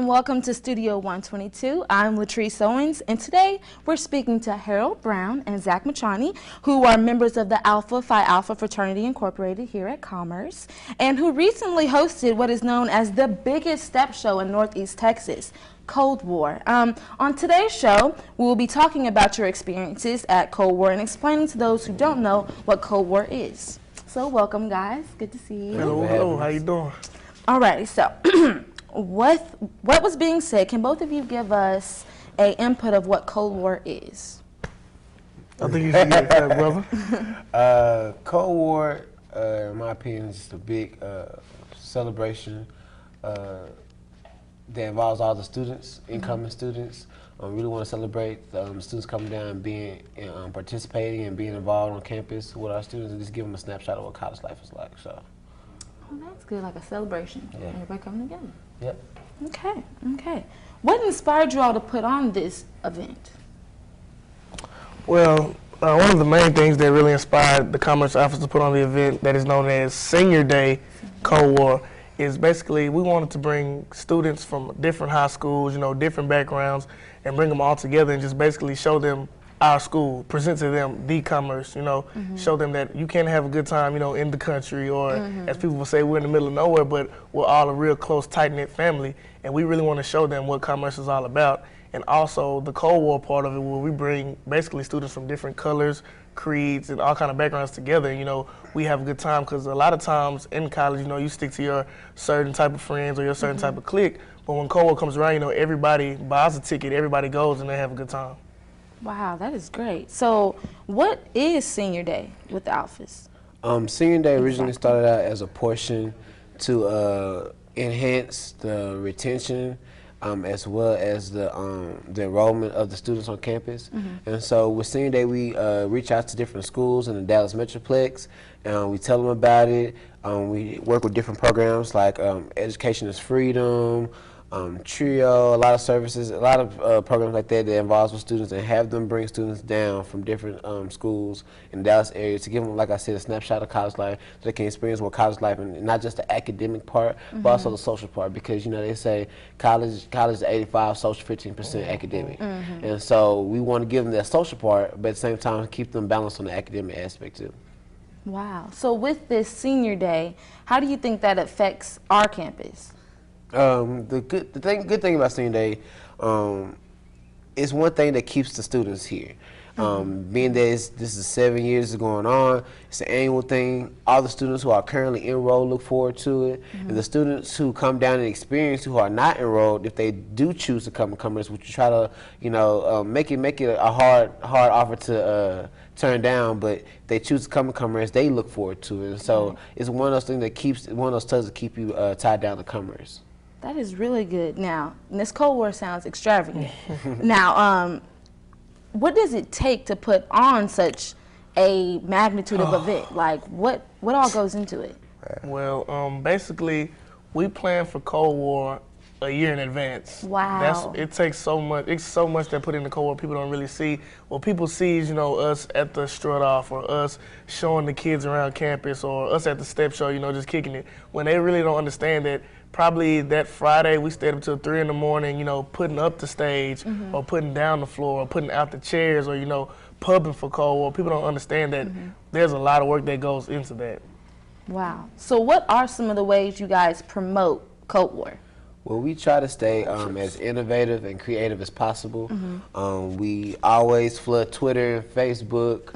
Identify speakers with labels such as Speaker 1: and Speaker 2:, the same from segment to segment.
Speaker 1: and welcome to Studio 122. I'm Latrice Owens, and today we're speaking to Harold Brown and Zach Machani, who are members of the Alpha Phi Alpha Fraternity Incorporated here at Commerce, and who recently hosted what is known as the biggest step show in Northeast Texas, Cold War. On today's show, we will be talking about your experiences at Cold War and explaining to those who don't know what Cold War is. So welcome, guys. Good to see you.
Speaker 2: Hello, hello. How you doing?
Speaker 1: Alrighty, so what was being said, can both of you give us a input of what Cold War is?
Speaker 2: I think you should get that, brother.
Speaker 3: Cold War, in my opinion, is just a big celebration that involves all the students, incoming students. We really want to celebrate the students coming down and being participating and being involved on campus with our students, and just give them a snapshot of what college life is like. So.
Speaker 1: Oh, that's good, like a celebration.
Speaker 3: Yeah.
Speaker 1: Everybody coming together.
Speaker 3: Yep.
Speaker 1: Okay, okay. What inspired you all to put on this event?
Speaker 2: Well, one of the main things that really inspired the Commerce office to put on the event that is known as Senior Day Cold War is basically we wanted to bring students from different high schools, different backgrounds, and bring them all together and just basically show them our school, present to them the Commerce, show them that you can have a good time, in the country, or as people will say, we're in the middle of nowhere, but we're all a real close, tight-knit family, and we really want to show them what Commerce is all about. And also the Cold War part of it, where we bring basically students from different colors, creeds, and all kind of backgrounds together. We have a good time, because a lot of times in college, you stick to your certain type of friends or your certain type of clique, but when Cold War comes around, everybody buys a ticket, everybody goes, and they have a good time.
Speaker 1: Wow, that is great. So what is Senior Day with the Alphas?
Speaker 3: Senior Day originally started out as a portion to enhance the retention as well as the enrollment of the students on campus. And so with Senior Day, we reach out to different schools in the Dallas Metroplex, and we tell them about it. We work with different programs like Education is Freedom, Trio, a lot of services, a lot of programs like that involves with students, and have them bring students down from different schools in the Dallas area to give them, like I said, a snapshot of college life so they can experience what college life, and not just the academic part, but also the social part, because they say college is 85, social 15% academic, and so we want to give them that social part, but at the same time keep them balanced on the academic aspect too.
Speaker 1: Wow. So with this Senior Day, how do you think that affects our campus?
Speaker 3: The good thing about Senior Day is one thing that keeps the students here. Being that this is 7 years going on, it's an annual thing. All the students who are currently enrolled look forward to it, and the students who come down and experience who are not enrolled, if they do choose to come to Commerce, which we try to make it a hard offer to turn down, but they choose to come to Commerce, they look forward to it. And so it's one of those things that keeps one of those tugs that keep you tied down to Commerce.
Speaker 1: That is really good. Now, this Cold War sounds extravagant. Now, what does it take to put on such a magnitude of event? Like, what all goes into it?
Speaker 2: Well, basically, we plan for Cold War a year in advance.
Speaker 1: Wow.
Speaker 2: It takes so much. It's so much that put in the Cold War people don't really see. What people see is, us at the strut off, or us showing the kids around campus, or us at the step show, just kicking it. When they really don't understand that probably that Friday we stayed up till 3 in the morning, putting up the stage, or putting down the floor, or putting out the chairs, or, pubbing for Cold War. People don't understand that there's a lot of work that goes into that.
Speaker 1: Wow. So what are some of the ways you guys promote Cold War?
Speaker 3: Well, we try to stay as innovative and creative as possible. We always flood Twitter and Facebook.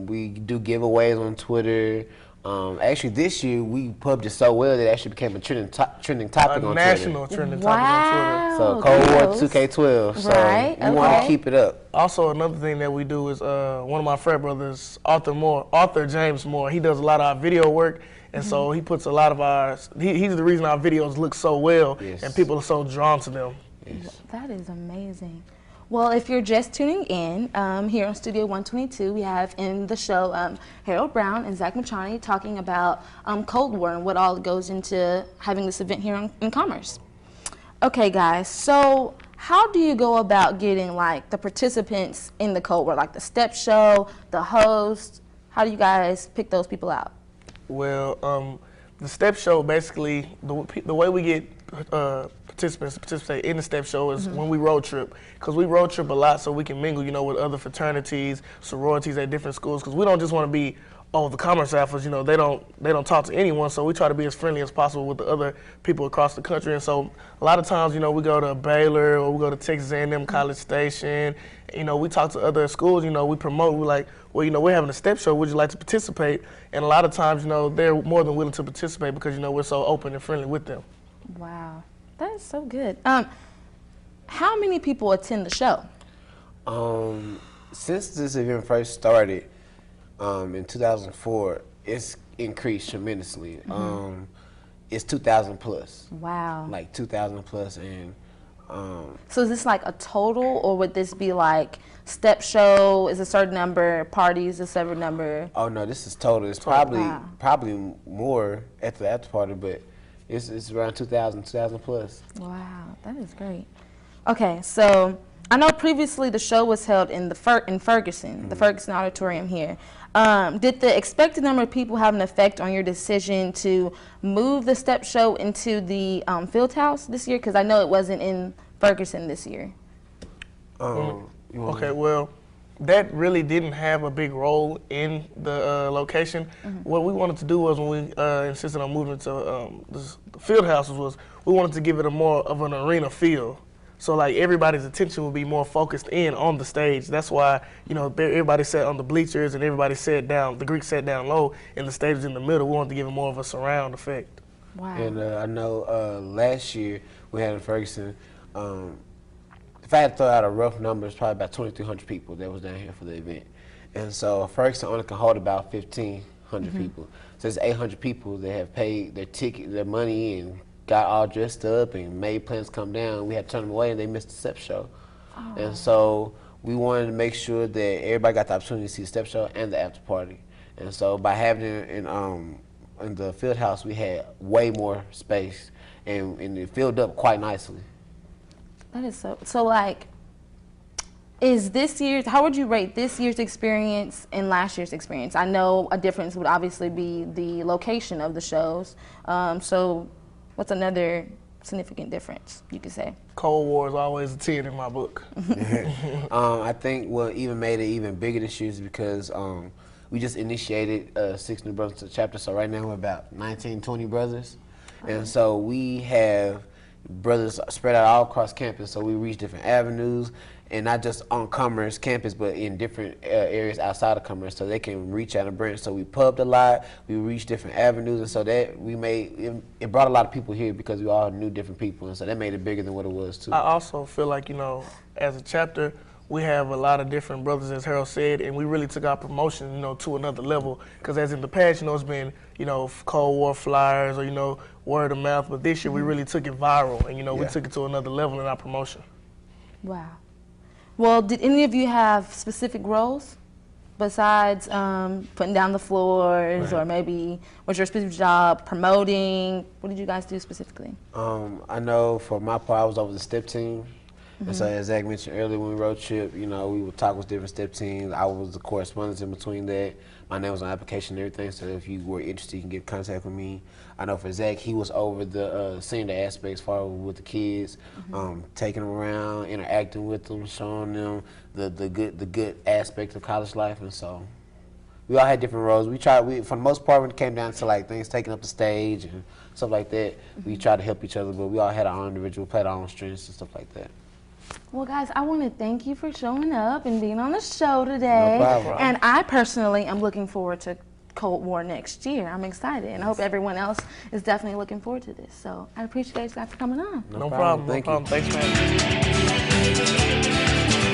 Speaker 3: We do giveaways on Twitter. Actually, this year we pubbed it so well that it actually became a trending topic on Twitter.
Speaker 2: National trending topic on Twitter.
Speaker 3: So Cold War 2K12. So we want to keep it up. Also,
Speaker 2: another thing that we do is one of my frat brothers, Arthur James Moore. He does a lot of our video work. And so he puts a lot of he's the reason our videos look so well, and people are so drawn to them.
Speaker 1: That is amazing. Well, if you're just tuning in, here on Studio 122, we have in the show Harold Brown and Zach Machani talking about Cold War and what all goes into having this event here in Commerce. Okay, guys, so how do you go about getting like the participants in the Cold War, like the step show, the host? How do you guys pick those people out?
Speaker 2: Well, the step show, basically, the way we get participants to participate in the step show is when we road trip, because we road trip a lot so we can mingle, you know, with other fraternities, sororities at different schools, because we don't just want to be, oh, the Commerce Alphas, you know, they don't talk to anyone, so we try to be as friendly as possible with the other people across the country. And so a lot of times, you know, we go to Baylor or we go to Texas A&M College Station, you know, we talk to other schools, you know, we promote, we're like, well, you know, we're having a step show, would you like to participate? And a lot of times, you know, they're more than willing to participate because, you know, we're so open and friendly with them.
Speaker 1: Wow, that is so good. How many people attend the show?
Speaker 3: Since this event first started in 2004, it's increased tremendously. It's 2,000 plus.
Speaker 1: Wow.
Speaker 3: Like 2,000 plus, and
Speaker 1: so is this like a total, or would this be like step show is a certain number, parties a certain number?
Speaker 3: Oh no, this is total. It's probably more at the after party, but it's around 2,000 plus.
Speaker 1: Wow, that is great. Okay, so I know previously the show was held in in Ferguson, the Ferguson Auditorium here. Did the expected number of people have an effect on your decision to move the step show into the field house this year? Because I know it wasn't in Ferguson this year.
Speaker 2: Okay, well, that really didn't have a big role in the location. What we wanted to do was, when we insisted on moving to the field houses, was we wanted to give it a more of an arena feel. So like everybody's attention would be more focused in on the stage. That's why, you know, everybody sat on the bleachers and everybody sat down, the Greeks sat down low and the stage was in the middle. We wanted to give it more of a surround effect.
Speaker 1: Wow.
Speaker 3: And I know last year we had in Ferguson, if I had to throw out a rough number, it's probably about 2,300 people that was down here for the event. And so Ferguson only can hold about 1,500 people. So it's 800 people that have paid their ticket, their money, and got all dressed up and made plans to come down. We had to turn them away and they missed the step show. Oh. And so we wanted to make sure that everybody got the opportunity to see the step show and the after party. And so by having it in the field house, we had way more space and it filled up quite nicely.
Speaker 1: That is so like, is this year's, how would you rate this year's experience and last year's experience? I know a difference would obviously be the location of the shows. So what's another significant difference you could say?
Speaker 2: Cold War is always a 10 in my book.
Speaker 3: I think what even made it even bigger this year is because we just initiated 6 new brothers to the chapter. So right now we're about 19, 20 brothers. And so we have brothers spread out all across campus. So we reach different avenues, and not just on Commerce campus, but in different areas outside of Commerce, so they can reach out and branch. So we pubbed a lot, we reached different avenues, and so that it brought a lot of people here because we all knew different people, and so that made it bigger than what it was too.
Speaker 2: I also feel like, you know, as a chapter, we have a lot of different brothers, as Harold said, and we really took our promotion, you know, to another level. Because as in the past, you know, it's been, you know, Cold War flyers or, you know, word of mouth, but this year we really took it viral, and, you know, we took it to another level in our promotion.
Speaker 1: Wow. Well, did any of you have specific roles besides putting down the floors, or maybe was your specific job promoting? What did you guys do specifically?
Speaker 3: I know for my part, I was over the step team. And so as Zach mentioned earlier, when we road trip, you know, we would talk with different step teams. I was the correspondence in between that. My name was on the application and everything, so if you were interested, you can get in contact with me. I know for Zach, he was over the senior aspects, far with the kids, taking them around, interacting with them, showing them the good aspect of college life, and so we all had different roles. We for the most part, when it came down to like things taking up the stage and stuff like that, we tried to help each other, but we all had our own individual, played our own strengths and stuff like that.
Speaker 1: Well, guys, I want to thank you for showing up and being on the show today.
Speaker 3: No problem.
Speaker 1: And I personally am looking forward to Cold War next year. I'm excited, and I hope everyone else is definitely looking forward to this. So I appreciate you guys for coming on.
Speaker 2: No problem.
Speaker 3: Thank
Speaker 2: you. Thanks, man.